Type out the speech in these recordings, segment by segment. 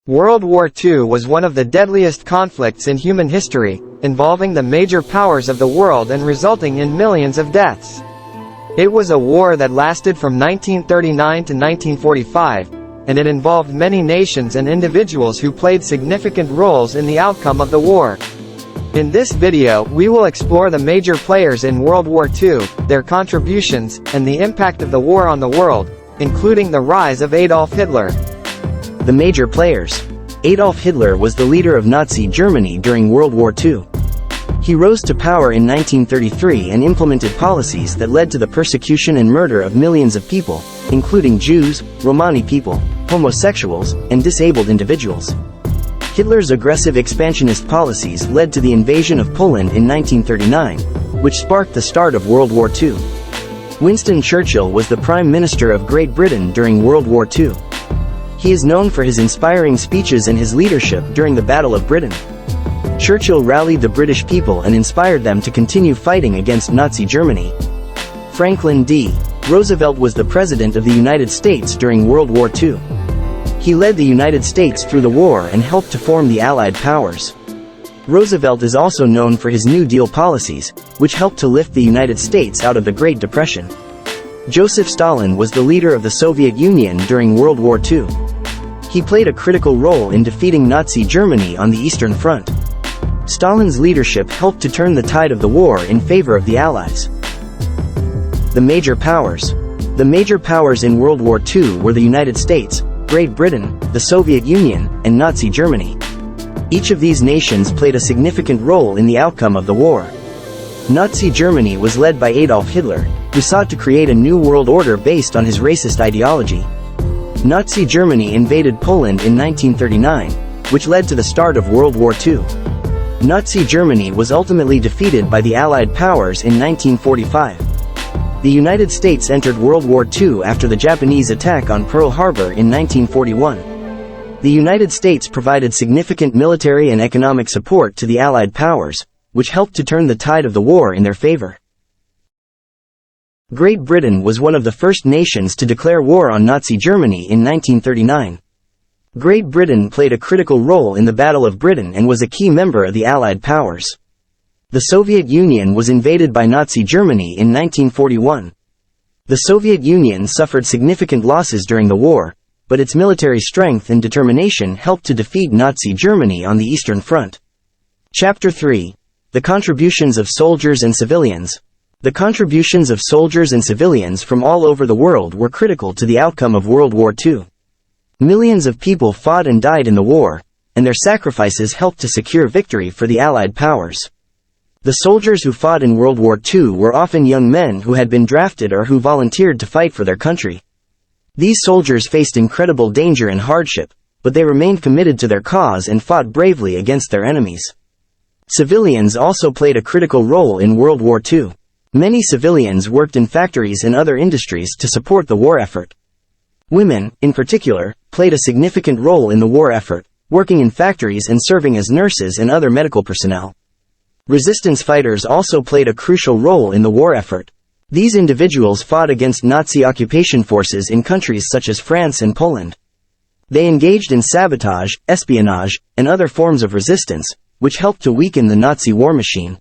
World War II was one of the deadliest conflicts in human history, involving the major powers of the world and resulting in millions of deaths. It was a war that lasted from 1939 to 1945, and it involved many nations and individuals who played significant roles in the outcome of the war. In this video, we will explore the major players in World War II, their contributions, and the impact of the war on the world, including the rise of Adolf Hitler. The major players. Adolf Hitler was the leader of Nazi Germany during World War II. He rose to power in 1933 and implemented policies that led to the persecution and murder of millions of people, including Jews, Romani people, homosexuals, and disabled individuals. Hitler's aggressive expansionist policies led to the invasion of Poland in 1939, which sparked the start of World War II. Winston Churchill was the Prime Minister of Great Britain during World War II. He is known for his inspiring speeches and his leadership during the Battle of Britain. Churchill rallied the British people and inspired them to continue fighting against Nazi Germany. Franklin D. Roosevelt was the President of the United States during World War II. He led the United States through the war and helped to form the Allied powers. Roosevelt is also known for his New Deal policies, which helped to lift the United States out of the Great Depression. Joseph Stalin was the leader of the Soviet Union during World War II. He played a critical role in defeating Nazi Germany on the Eastern Front. Stalin's leadership helped to turn the tide of the war in favor of the Allies. The major powers. The major powers in World War II were the United States, Great Britain, the Soviet Union, and Nazi Germany. Each of these nations played a significant role in the outcome of the war. Nazi Germany was led by Adolf Hitler, who sought to create a new world order based on his racist ideology. Nazi Germany invaded Poland in 1939, which led to the start of World War II. Nazi Germany was ultimately defeated by the Allied powers in 1945. The United States entered World War II after the Japanese attack on Pearl Harbor in 1941. The United States provided significant military and economic support to the Allied powers, which helped to turn the tide of the war in their favor. Great Britain was one of the first nations to declare war on Nazi Germany in 1939. Great Britain played a critical role in the Battle of Britain and was a key member of the Allied powers. The Soviet Union was invaded by Nazi Germany in 1941. The Soviet Union suffered significant losses during the war, but its military strength and determination helped to defeat Nazi Germany on the Eastern Front. Chapter 3. The contributions of soldiers and civilians. The contributions of soldiers and civilians from all over the world were critical to the outcome of World War II. Millions of people fought and died in the war, and their sacrifices helped to secure victory for the Allied powers. The soldiers who fought in World War II were often young men who had been drafted or who volunteered to fight for their country. These soldiers faced incredible danger and hardship, but they remained committed to their cause and fought bravely against their enemies. Civilians also played a critical role in World War II. Many civilians worked in factories and other industries to support the war effort. Women, in particular, played a significant role in the war effort, working in factories and serving as nurses and other medical personnel. Resistance fighters also played a crucial role in the war effort. These individuals fought against Nazi occupation forces in countries such as France and Poland. They engaged in sabotage, espionage, and other forms of resistance, which helped to weaken the Nazi war machine.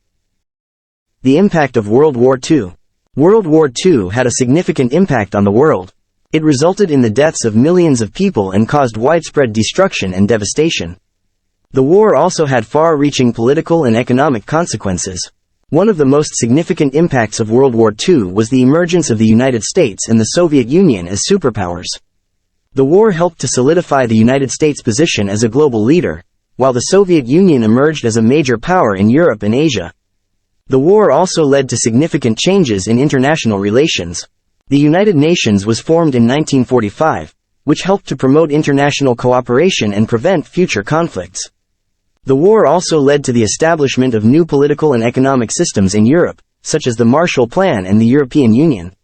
The impact of World War II. World War II had a significant impact on the world. It resulted in the deaths of millions of people and caused widespread destruction and devastation. The war also had far-reaching political and economic consequences. One of the most significant impacts of World War II was the emergence of the United States and the Soviet Union as superpowers. The war helped to solidify the United States' position as a global leader, while the Soviet Union emerged as a major power in Europe and Asia. The war also led to significant changes in international relations. The United Nations was formed in 1945, which helped to promote international cooperation and prevent future conflicts. The war also led to the establishment of new political and economic systems in Europe, such as the Marshall Plan and the European Union.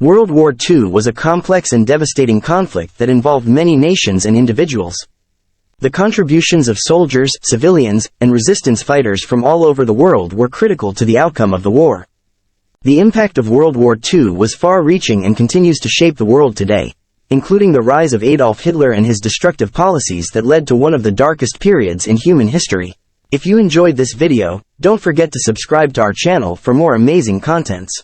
World War II was a complex and devastating conflict that involved many nations and individuals. The contributions of soldiers, civilians, and resistance fighters from all over the world were critical to the outcome of the war. The impact of World War II was far-reaching and continues to shape the world today. including the rise of Adolf Hitler and his destructive policies that led to one of the darkest periods in human history. If you enjoyed this video, don't forget to subscribe to our channel for more amazing contents.